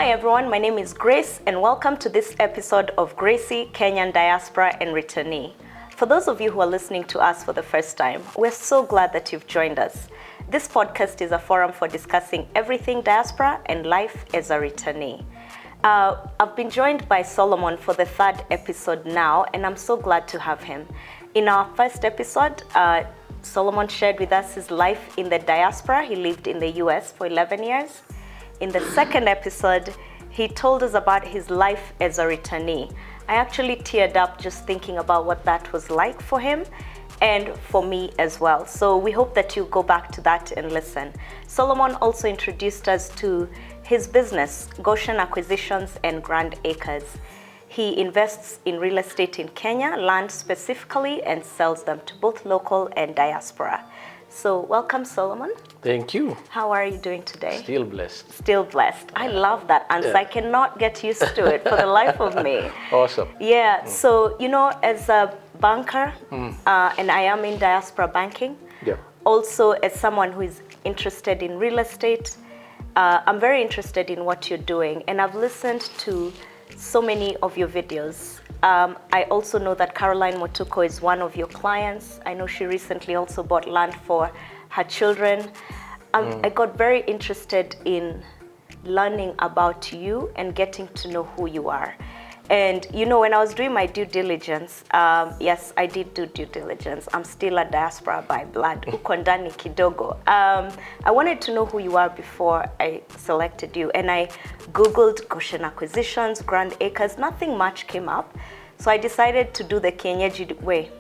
Hi everyone, my name is Grace and welcome to this episode of Gracie, Kenyan Diaspora and Returnee. For those of you who are listening to us for the first time, we're so glad that you've joined us. This podcast is a forum for discussing everything diaspora and life as a returnee. I've been joined by Solomon for the third episode now, and I'm so glad to have him. In our first episode, Solomon shared with us his life in the diaspora. He lived in the US for 11 years. In the second episode, he told us about his life as a returnee. I actually teared up just thinking about what that was like for him and for me as well. So we hope that you go back to that and listen. Solomon also introduced us to his business, Goshen Acquisitions and Grand Acres. He invests in real estate in Kenya, land specifically, and sells them to both local and diaspora. So welcome, Solomon. Thank you. How are you doing today? Still blessed. Still blessed. I love that answer. I cannot get used to it for the life of me. Awesome. Yeah, so, you know, as a banker, and I am in diaspora banking, also as someone who is interested in real estate, I'm very interested in what you're doing, and I've listened to so many of your videos. I also know that Caroline Motuko is one of your clients. I know she recently also bought land for her children. I got very interested in learning about you and getting to know who you are. And you know, when I was doing my due diligence, yes, I did do due diligence. I'm still a diaspora by blood. Uko ndani kidogo. I wanted to know who you are before I selected you, and I Googled Goshen Acquisitions, Grand Acres. Nothing much came up, so I decided to do the Kienyeji way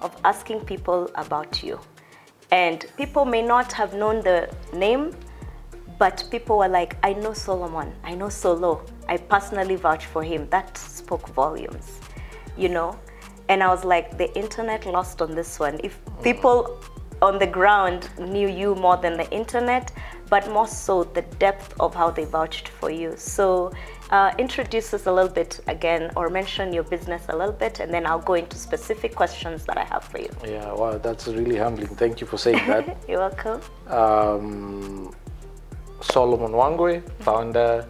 of asking people about you. And people may not have known the name, but people were like, I know Solomon, I know Solo. I personally vouch for him. That spoke volumes, you know? And I was like, the internet lost on this one. If people on the ground knew you more than the internet, but more so the depth of how they vouched for you. So introduce us a little bit again, or mention your business a little bit, and then I'll go into specific questions that I have for you. Yeah, wow, that's really humbling. Thank you for saying that. You're welcome. Solomon Wangwe, founder,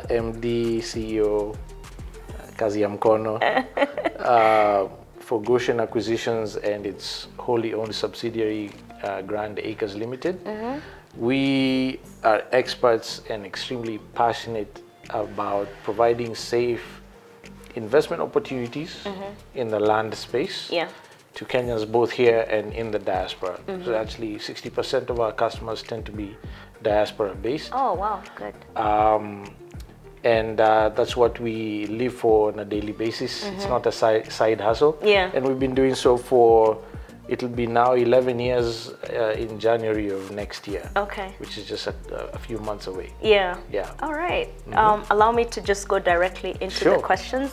MD, CEO, kazi ya mkono, for Goshen Acquisitions and its wholly owned subsidiary, Grand Acres Limited. We are experts and extremely passionate about providing safe investment opportunities in the land space to Kenyans both here and in the diaspora. So actually 60% of our customers tend to be diaspora based. Oh, wow, good. And that's what we live for on a daily basis. It's not a side hustle. Yeah. And we've been doing so for, it'll be now 11 years in January of next year. Okay. Which is just a few months away. Yeah. Yeah. All right. Allow me to just go directly into the questions.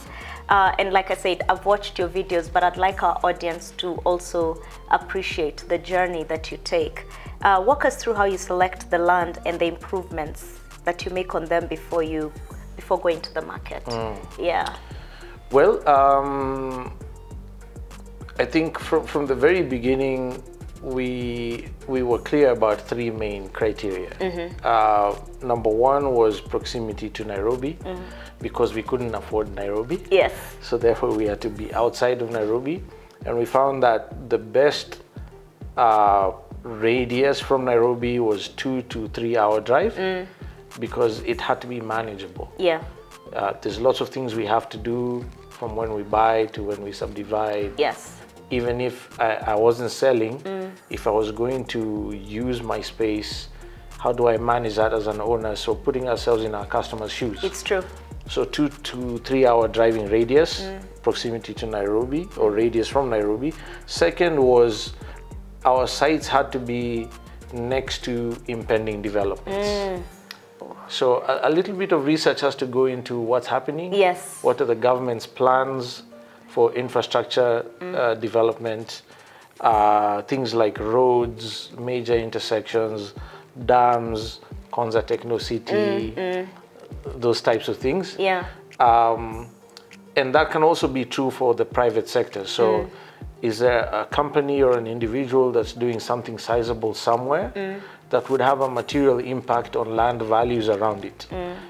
And like I said, I've watched your videos, but I'd like our audience to also appreciate the journey that you take. Walk us through how you select the land and the improvements that you make on them before going to the market. Yeah. Well, I think from the very beginning, we were clear about three main criteria. Number one was proximity to Nairobi, because we couldn't afford Nairobi. Yes. So therefore we had to be outside of Nairobi. And we found that the best radius from Nairobi was 2 to 3 hour drive, because it had to be manageable. Yeah. There's lots of things we have to do from when we buy to when we subdivide. Yes. Even if I wasn't selling, if I was going to use my space, how do I manage that as an owner? So putting ourselves in our customers' shoes. It's true. So 2 to 3 hour driving radius, proximity to Nairobi or radius from Nairobi. Second was our sites had to be next to impending developments. So a little bit of research has to go into what's happening. Yes. What are the government's plans for infrastructure development, things like roads, major intersections, dams, Konza Techno City, those types of things. Yeah. And that can also be true for the private sector. So is there a company or an individual that's doing something sizable somewhere that would have a material impact on land values around it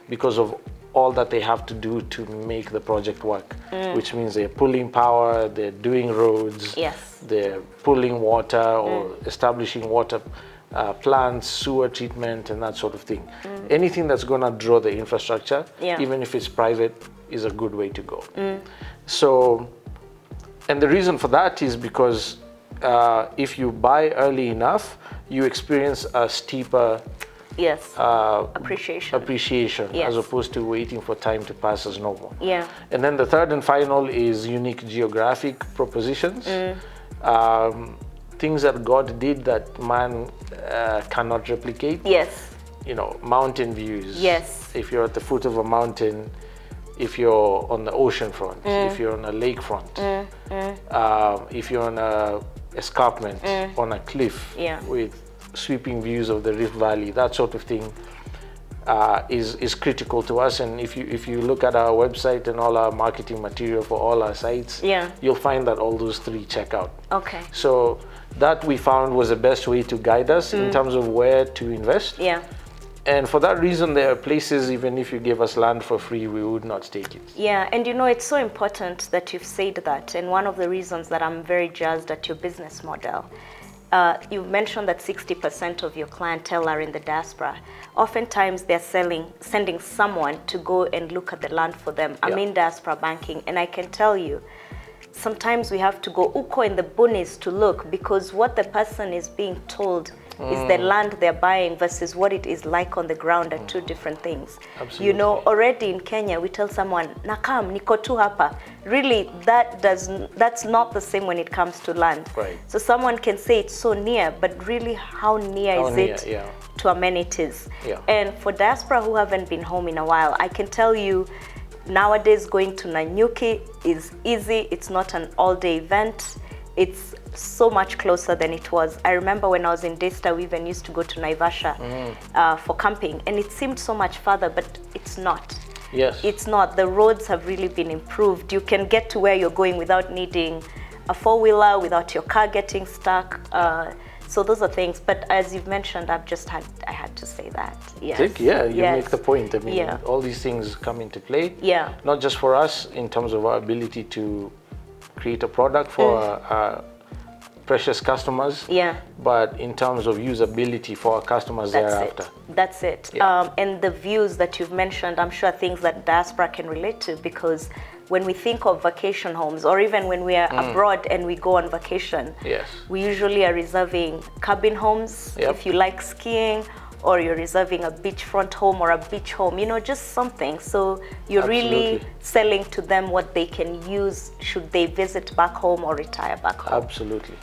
because of all that they have to do to make the project work, which means they're pulling power, they're doing roads, they're pulling water or establishing water plants, sewer treatment, and that sort of thing. Anything that's going to draw the infrastructure, even if it's private, is a good way to go. So, and the reason for that is because if you buy early enough, you experience a steeper appreciation as opposed to waiting for time to pass as normal. And then the third and final is unique geographic propositions. Things that God did that man cannot replicate. You know, mountain views. If you're at the foot of a mountain, if you're on the ocean front, if you're on a lake front, if you're on a escarpment, on a cliff with sweeping views of the Rift Valley, that sort of thing is critical to us. And if you look at our website and all our marketing material for all our sites, you'll find that all those three check out. So that we found was the best way to guide us in terms of where to invest. And for that reason, there are places, even if you gave us land for free, we would not take it. And you know, it's so important that you've said that. And one of the reasons that I'm very jazzed at your business model, you've mentioned that 60% of your clientele are in the diaspora. Oftentimes, they're sending someone to go and look at the land for them. I'm in diaspora banking, and I can tell you, sometimes we have to go uko in the boonies to look, because what the person is being told is the land they're buying versus what it is like on the ground are two different things. You know, already in Kenya, we tell someone, nakam, niko tu hapa. Really, that's not the same when it comes to land. So someone can say it's so near, but really how near is it to amenities? And for diaspora who haven't been home in a while, I can tell you, nowadays going to Nanyuki is easy. It's not an all-day event. It's so much closer than it was. I remember when I was in Daystar, we even used to go to Naivasha for camping, and it seemed so much farther, but it's not. It's not. The roads have really been improved. You can get to where you're going without needing a four-wheeler, without your car getting stuck. So those are things. But as you've mentioned, I had to say that. You make the point. I mean, all these things come into play. Not just for us in terms of our ability to create a product for our precious customers, but in terms of usability for our customers thereafter. That's it. And the views that you've mentioned, I'm sure things that diaspora can relate to, because when we think of vacation homes, or even when we are abroad and we go on vacation, we usually are reserving cabin homes, if you like skiing, or you're reserving a beachfront home or a beach home, you know, just something. So you're really selling to them what they can use should they visit back home or retire back home.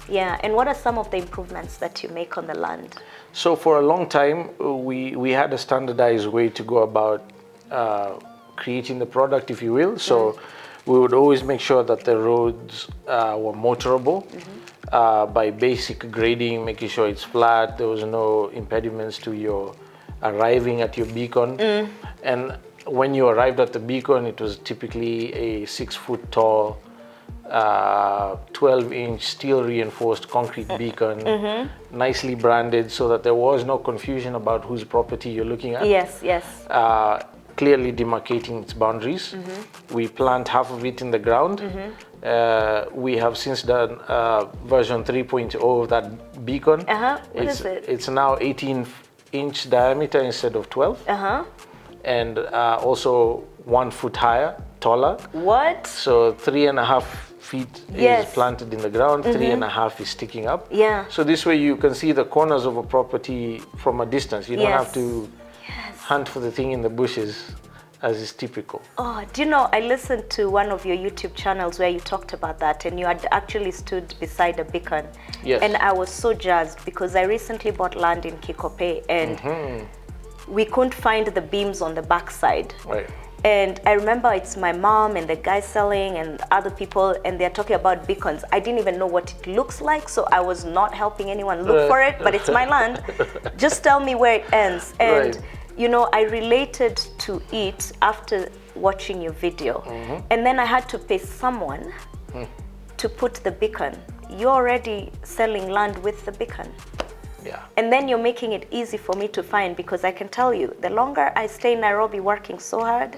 And what are some of the improvements that you make on the land? So for a long time, we had a standardized way to go about creating the product, if you will. So we would always make sure that the roads were motorable. By basic grading, making sure it's flat, there was no impediments to your arriving at your beacon. And when you arrived at the beacon, it was typically a 6-foot tall, 12-inch steel reinforced concrete beacon, nicely branded so that there was no confusion about whose property you're looking at. Clearly demarcating its boundaries. We plant half of it in the ground. We have since done version 3.0 of that beacon. What is it? It's now 18-inch diameter instead of 12. And also 1 foot higher, taller. What? So 3.5 feet is planted in the ground, 3.5 is sticking up. So this way you can see the corners of a property from a distance. You don't have to hunt for the thing in the bushes, as is typical. Oh, do you know, I listened to one of your YouTube channels where you talked about that, and you had actually stood beside a beacon. And I was so jazzed because I recently bought land in Kikope, and we couldn't find the beams on the backside. And I remember it's my mom and the guy selling and other people, and they're talking about beacons. I didn't even know what it looks like, so I was not helping anyone look for it, but it's my land. Just tell me where it ends. And you know, I related to it after watching your video. And then I had to pay someone to put the beacon. You're already selling land with the beacon. Yeah. And then you're making it easy for me to find, because I can tell you, the longer I stay in Nairobi working so hard,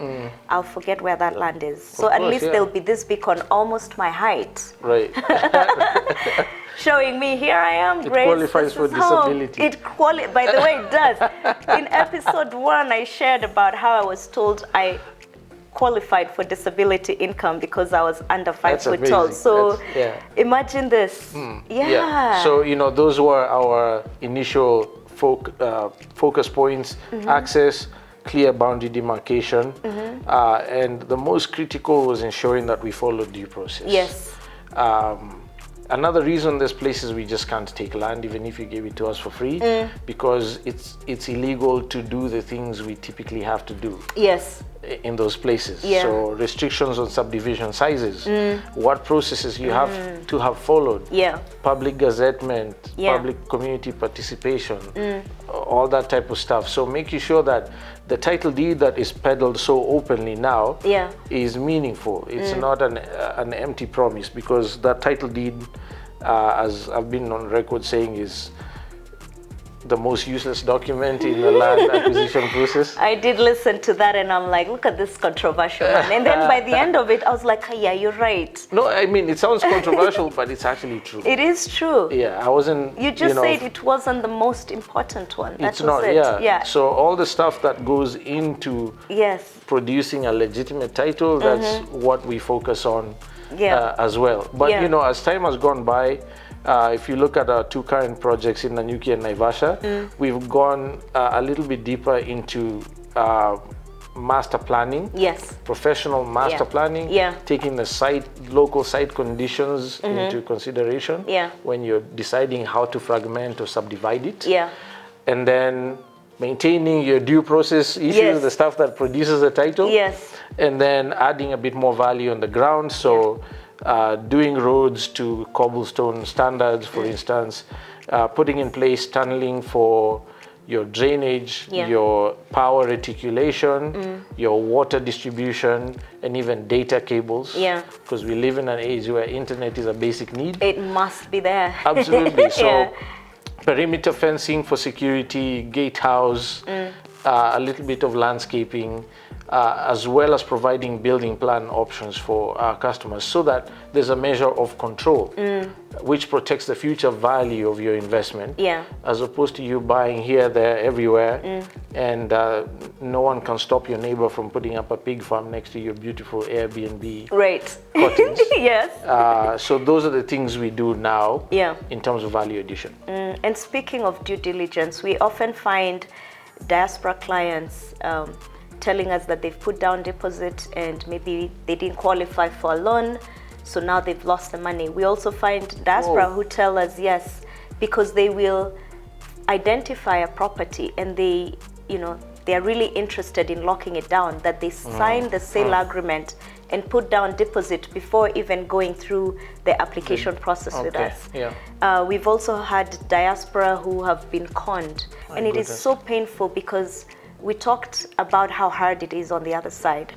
I'll forget where that land is. So at least there'll be this beacon almost my height. Right. Showing me, here I am, It Grace. qualifies for disability. By the way, it does. In episode 1, I shared about how I was told I qualified for disability income because I was under 5 foot tall. So imagine this. So, you know, those were our initial focus points: access, clear boundary demarcation, and the most critical was ensuring that we followed due process. Yes. Another reason there's places we just can't take land, even if you gave it to us for free, because it's illegal to do the things we typically have to do. Yes. In those places. Yeah. So restrictions on subdivision sizes, what processes you have to have followed, public gazettement, public community participation, all that type of stuff. So making sure that the title deed that is peddled so openly now is meaningful. It's not an empty promise, because that title deed, as I've been on record saying, is the most useless document in the land acquisition process. I did listen to that, and I'm like, look at this controversial one. And then by the end of it, I was like, yeah, you're right. No, I mean, it sounds controversial, but it's actually true. It is true. Yeah, I wasn't. You just said it wasn't the most important one. It's not. Yeah. So all the stuff that goes into producing a legitimate title, that's what we focus on as well. But you know, as time has gone by, if you look at our 2 current projects in Nanyuki and Naivasha, we've gone a little bit deeper into master planning, professional master planning, taking the local site conditions into consideration when you're deciding how to fragment or subdivide it, and then maintaining your due process issues, the stuff that produces a title, and then adding a bit more value on the ground. So doing roads to cobblestone standards, for instance, putting in place tunneling for your drainage, your power reticulation, your water distribution, and even data cables. Because we live in an age where internet is a basic need. It must be there. Absolutely. So perimeter fencing for security, gatehouse, a little bit of landscaping, as well as providing building plan options for our customers, so that there's a measure of control which protects the future value of your investment, as opposed to you buying here, there, everywhere, and no one can stop your neighbor from putting up a pig farm next to your beautiful Airbnb cottage. So those are the things we do now in terms of value addition. And speaking of due diligence, we often find diaspora clients telling us that they've put down deposit and maybe they didn't qualify for a loan, so now they've lost the money. We also find diaspora who tell us because they will identify a property and they are really interested in locking it down, that they sign the sale agreement and put down deposit before even going through the application process with us. We've also had diaspora who have been conned, and it is so painful because we talked about how hard it is on the other side.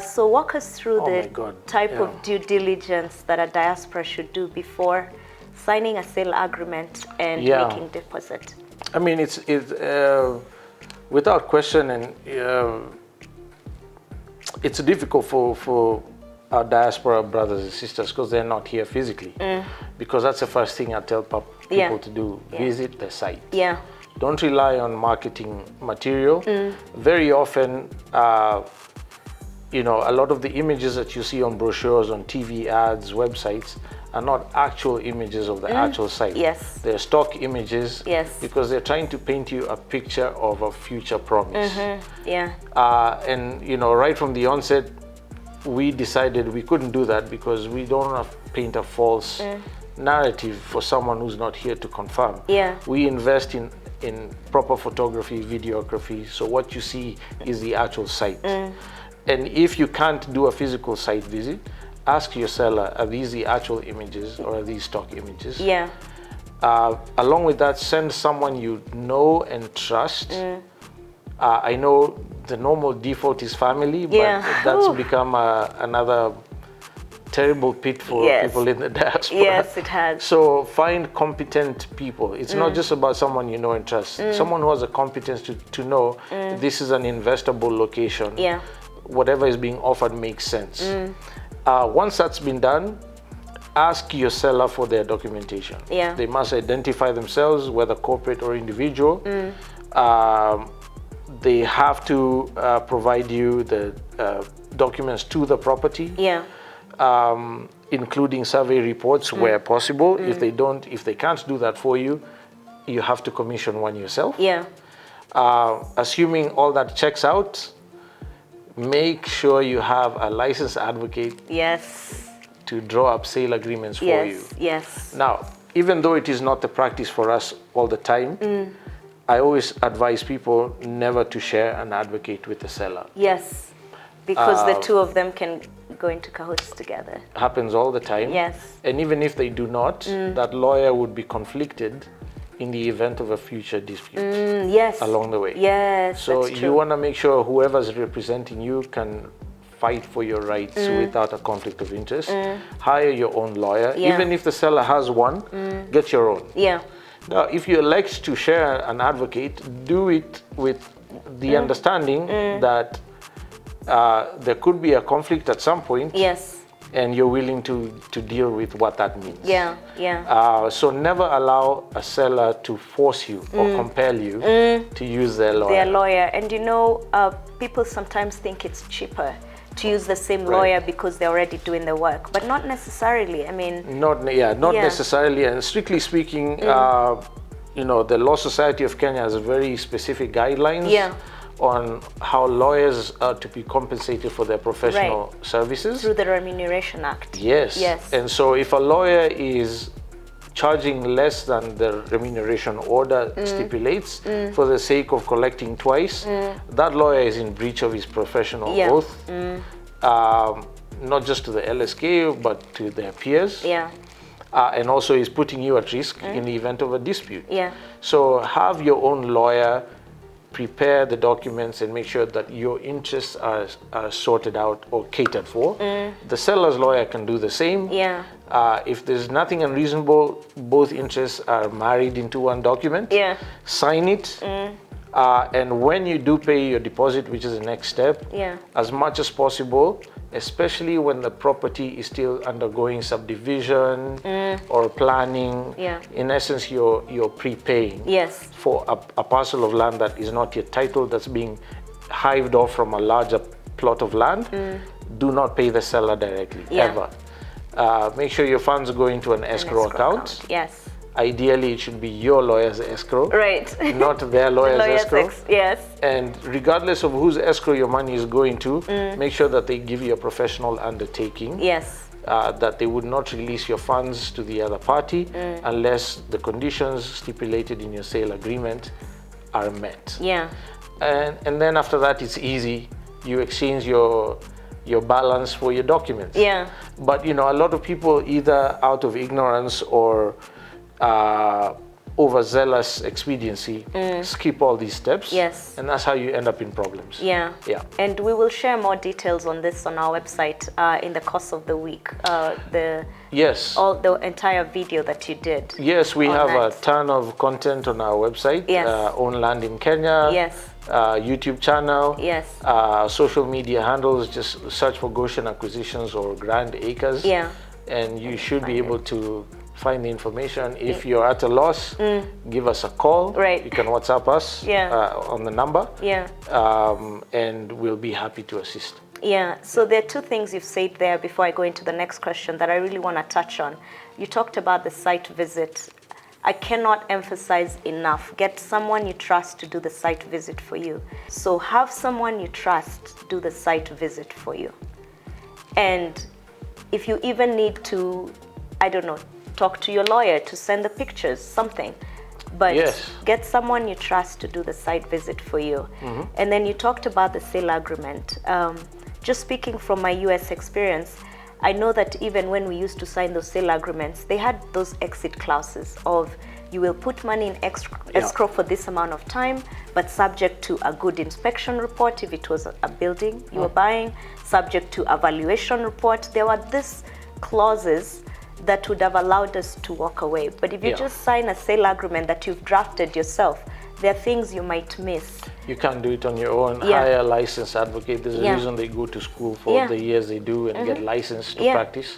So walk us through the type of due diligence that a diaspora should do before signing a sale agreement and making deposit. I mean, it's without question, and it's difficult for our diaspora brothers and sisters because they're not here physically. Because that's the first thing I tell people to do: visit the site. Don't rely on marketing material. Very often, a lot of the images that you see on brochures, on TV ads, websites, are not actual images of the actual site. They're stock images because they're trying to paint you a picture of a future promise. And right from the onset, we decided we couldn't do that because we don't want to paint a false narrative for someone who's not here to confirm. We invest in proper photography, videography, so what you see is the actual site. And if you can't do a physical site visit, ask your seller, are these the actual images or are these stock images? Along with that, send someone you know and trust. I know the normal default is family, but that's become another terrible pit for people in the diaspora. Yes, it has. So find competent people. It's not just about someone you know and trust. Someone who has the competence to know this is an investable location. Yeah. Whatever is being offered makes sense. Once that's been done, ask your seller for their documentation. Yeah. They must identify themselves, whether corporate or individual. They have to provide you the documents to the property. Yeah. Including survey reports where possible. If they can't do that for you, you have to commission one yourself. Yeah. Assuming all that checks out, make sure you have a licensed advocate. Yes. To draw up sale agreements for you. Yes. Now, even though it is not the practice for us all the time, I always advise people never to share an advocate with the seller. Yes. Because the two of them can go into cahoots together. Happens all the time. Yes. And even if they do not, that lawyer would be conflicted in the event of a future dispute Yes. along the way. Yes, So that's true. you want to make sure whoever's representing you can fight for your rights without a conflict of interest. Hire your own lawyer. Yeah. Even if the seller has one, get your own. Yeah. Now, if you elect to share an advocate, do it with the understanding that there could be a conflict at some point. Yes. And you're willing to deal with what that means. Yeah. Yeah. So never allow a seller to force you or compel you to use their lawyer. Their lawyer. And you know, people sometimes think it's cheaper to use the same lawyer because they're already doing the work, but not necessarily. I mean, not necessarily. And strictly speaking, you know, the Law Society of Kenya has very specific guidelines on how lawyers are to be compensated for their professional services through the Remuneration Act. Yes. Yes. And so if a lawyer is charging less than the remuneration order stipulates for the sake of collecting twice, that lawyer is in breach of his professional oath, not just to the LSK, but to their peers. Yeah. And also is putting you at risk in the event of a dispute. Yeah. So have your own lawyer, prepare the documents and make sure that your interests are sorted out or catered for. The seller's lawyer can do the same. Yeah. If there's nothing unreasonable, both interests are married into one document. Yeah. Sign it. And when you do pay your deposit, which is the next step, as much as possible, especially when the property is still undergoing subdivision or planning, in essence, you're prepaying for a parcel of land that is not yet titled, that's being hived off from a larger plot of land. Do not pay the seller directly, ever. Make sure your funds go into an escrow account. Yes. Ideally, it should be your lawyer's escrow, right? Not their lawyer's escrow. Yes. And regardless of whose escrow your money is going to, make sure that they give you a professional undertaking. Yes. That they would not release your funds to the other party unless the conditions stipulated in your sale agreement are met. Yeah. And then after that, it's easy. You exchange your balance for your documents. Yeah. But you know, a lot of people, either out of ignorance or overzealous expediency, skip all these steps. Yes. And that's how you end up in problems. Yeah. Yeah. And we will share more details on this on our website in the course of the week. The entire video that you did. Yes, we have a ton of content on our website. Yes. Own Land in Kenya. Yes. YouTube channel. Yes. Social media handles. Just search for Goshen Acquisitions or Grand Acres. Yeah. And you should be able to find the information. If you're at a loss, give us a call. Right. You can WhatsApp us on the number. Yeah. And we'll be happy to assist. Yeah. So there are two things you've said there before I go into the next question that I really want to touch on. You talked about the site visit. I cannot emphasize enough. Get someone you trust to do the site visit for you. So have someone you trust do the site visit for you. And if you even need to, I don't know, talk to your lawyer to send the pictures, something. But get someone you trust to do the site visit for you. And then you talked about the sale agreement. Just speaking from my US experience, I know that even when we used to sign those sale agreements, they had those exit clauses of you will put money in escrow for this amount of time, but subject to a good inspection report if it was a building you were buying, subject to a valuation report. There were this clauses that would have allowed us to walk away. But if you just sign a sale agreement that you've drafted yourself, there are things you might miss. You can't do it on your own. Hire a licensed advocate. There's a reason they go to school for the years they do and get licensed to practice.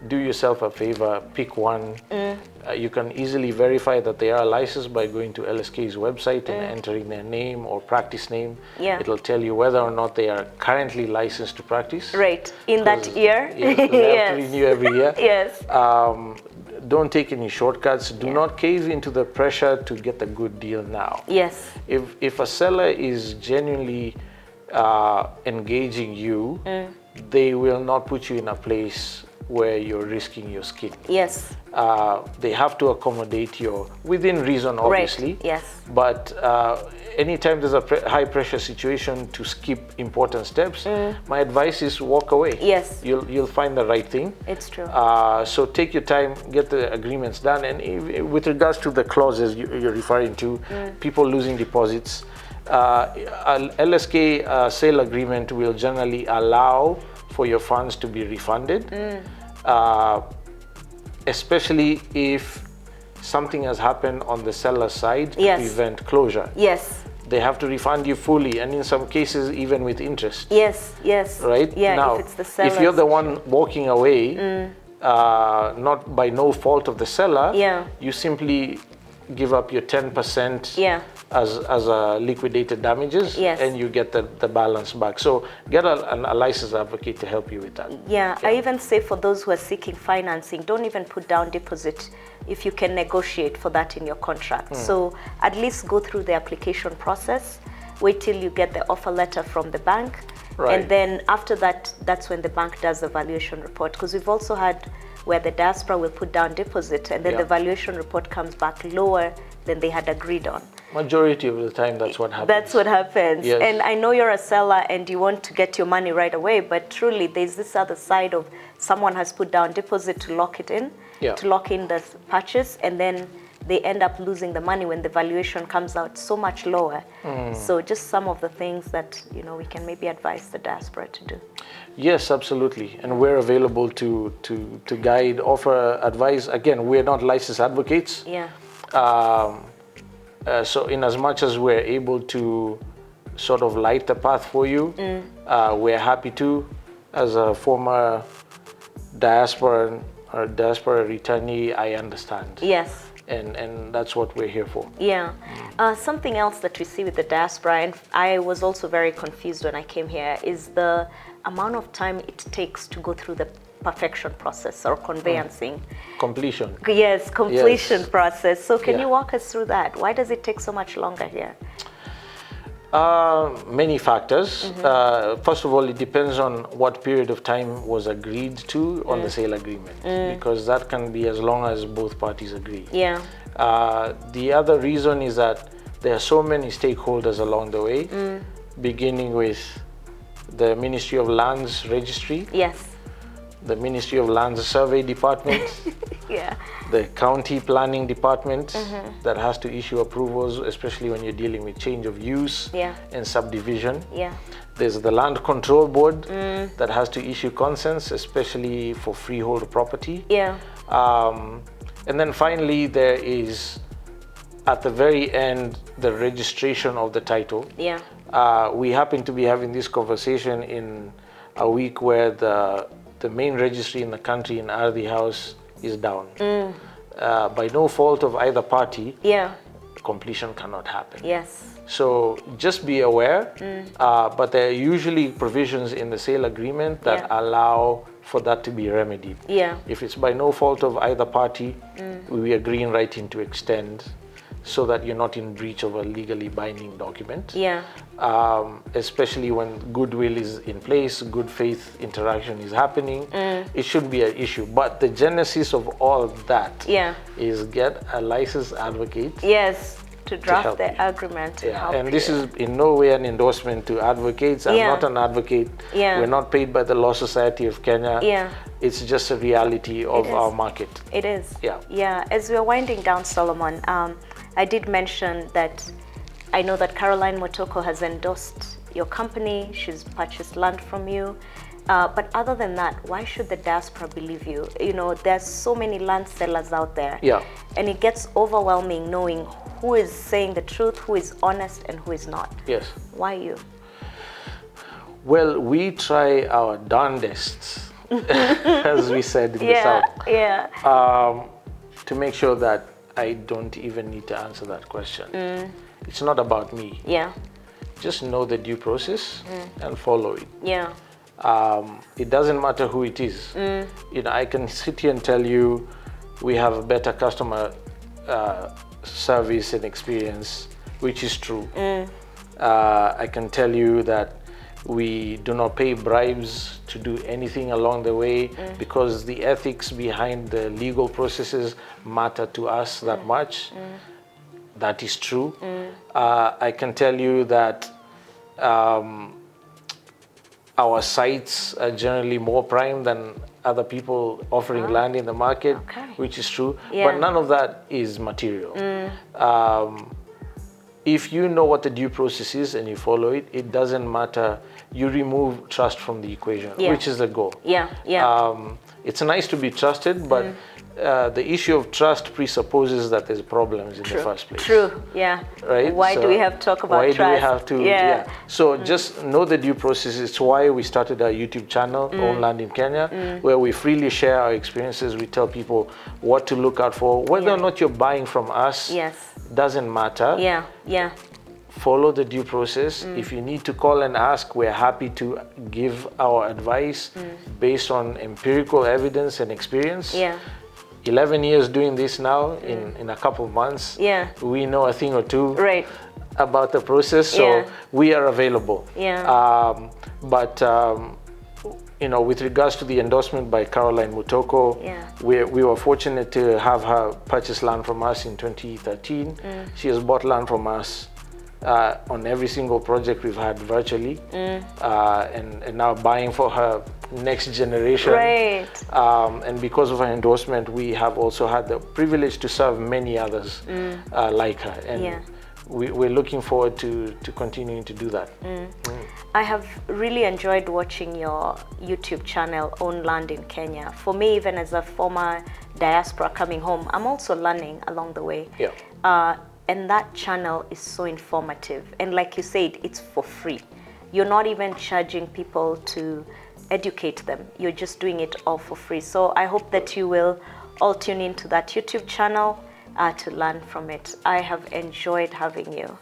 Do yourself a favor, pick one. You can easily verify that they are licensed by going to LSK's website and entering their name or practice name. It'll tell you whether or not they are currently licensed to practice. Right, in that year. Yes, they have to renew every year. Yes. Don't take any shortcuts. Do not cave into the pressure to get a good deal now. Yes. If a seller is genuinely engaging you, they will not put you in a place where you're risking your skin. Yes. They have to accommodate you within reason, obviously. Right. Yes. But anytime there's a high pressure situation to skip important steps, my advice is walk away. Yes. You'll find the right thing. It's true. So take your time, get the agreements done. And with regards to the clauses you're referring to, people losing deposits, an LSK sale agreement will generally allow for your funds to be refunded, especially if something has happened on the seller side to prevent closure. Yes. They have to refund you fully, and in some cases even with interest. Yes, yes. Right? Yeah, now, if it's the seller. if you're the one walking away, not by no fault of the seller, you simply give up your 10% as liquidated damages, and you get the balance back. So get a licensed advocate to help you with that. I even say for those who are seeking financing, don't even put down deposit if you can negotiate for that in your contract. So at least go through the application process, wait till you get the offer letter from the bank, and then after that, that's when the bank does the valuation report. Because we've also had where the diaspora will put down deposit and then the valuation report comes back lower than they had agreed on. Majority of the time, that's what happens. That's what happens. Yes. And I know you're a seller and you want to get your money right away, but truly there's this other side of someone has put down deposit to lock it in, to lock in the purchase, and then they end up losing the money when the valuation comes out so much lower. So just some of the things that we can maybe advise the diaspora to do. Yes, absolutely. And we're available to guide, offer advice. Again, we're not licensed advocates. So in as much as we're able to sort of light the path for you, we're happy to. As a former diaspora or diaspora returnee, I understand. Yes. And that's what we're here for. Something else that we see with the diaspora, and I was also very confused when I came here, is the amount of time it takes to go through the perfection process or conveyancing. Completion. Yes, completion process. So can you walk us through that? Why does it take so much longer here? Many factors. First of all, it depends on what period of time was agreed to on the sale agreement, because that can be as long as both parties agree. The other reason is that there are so many stakeholders along the way, beginning with the Ministry of Lands Registry, the Ministry of Lands Survey Department, the County Planning Department that has to issue approvals, especially when you're dealing with change of use and subdivision. There's the Land Control Board that has to issue consents, especially for freehold property. And then finally, there is, at the very end, the registration of the title. We happen to be having this conversation in a week where the main registry in the country in Ardhi House is down. By no fault of either party, completion cannot happen. So just be aware, but there are usually provisions in the sale agreement that allow for that to be remedied. If it's by no fault of either party, we agree in writing to extend, so that you're not in breach of a legally binding document. Especially when goodwill is in place, good faith interaction is happening, it shouldn't be an issue. But the genesis of all that is get a licensed advocate. To draft the agreement. And this is in no way an endorsement to advocates. I'm not an advocate. We're not paid by the Law Society of Kenya. It's just a reality of our market. It is. As we're winding down, Solomon, I did mention that I know that Caroline Motoko has endorsed your company. She's purchased land from you. But other than that, why should the diaspora believe you? You know, there's so many land sellers out there. Yeah. And it gets overwhelming knowing who is saying the truth, who is honest, and who is not. Yes. Why you? Well, we try our darndest, as we said in the South, to make sure that I don't even need to answer that question. It's not about me. Yeah. Just know the due process and follow it. Yeah. It doesn't matter who it is. You know, I can sit here and tell you we have a better customer service and experience, which is true. I can tell you that we do not pay bribes to do anything along the way because the ethics behind the legal processes matter to us that much. That is true. I can tell you that our sites are generally more prime than other people offering land in the market, which is true. Yeah. But none of that is material. If you know what the due process is and you follow it, it doesn't matter. You remove trust from the equation, which is the goal. Yeah, yeah. It's nice to be trusted, but the issue of trust presupposes that there's problems in the first place. True, yeah. Right? Why do we have to talk about trust? Why do we have to, So just know the due process. It's why we started our YouTube channel, Own Land in Kenya, where we freely share our experiences. We tell people what to look out for. Whether or not you're buying from us doesn't matter. Yeah, yeah. Follow the due process. If you need to call and ask, we're happy to give our advice based on empirical evidence and experience. Yeah. 11 years doing this now, in a couple of months, we know a thing or two about the process, so we are available. But you know, with regards to the endorsement by Caroline Mutoko, we were fortunate to have her purchase land from us in 2013. She has bought land from us on every single project we've had virtually, and now buying for her next generation. And because of her endorsement, we have also had the privilege to serve many others like her. And we're looking forward to continuing to do that. I have really enjoyed watching your YouTube channel, Own Land in Kenya. For me, even as a former diaspora coming home, I'm also learning along the way. And that channel is so informative. And like you said, it's for free. You're not even charging people to educate them. You're just doing it all for free. So I hope that you will all tune into that YouTube channel to learn from it. I have enjoyed having you.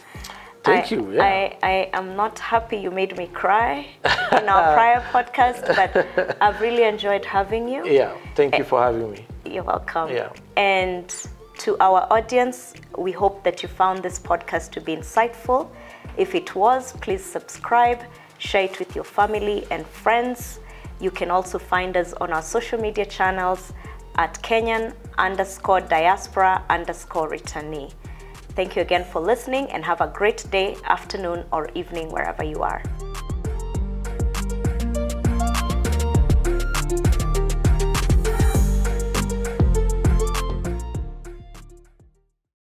Thank you. I am not happy you made me cry in our prior podcast, but I've really enjoyed having you. Thank you for having me. You're welcome. And to our audience, we hope that you found this podcast to be insightful. If it was, please subscribe, share it with your family and friends. You can also find us on our social media channels at Kenyan_diaspora_returnee. Thank you again for listening and have a great day, afternoon, or evening wherever you are.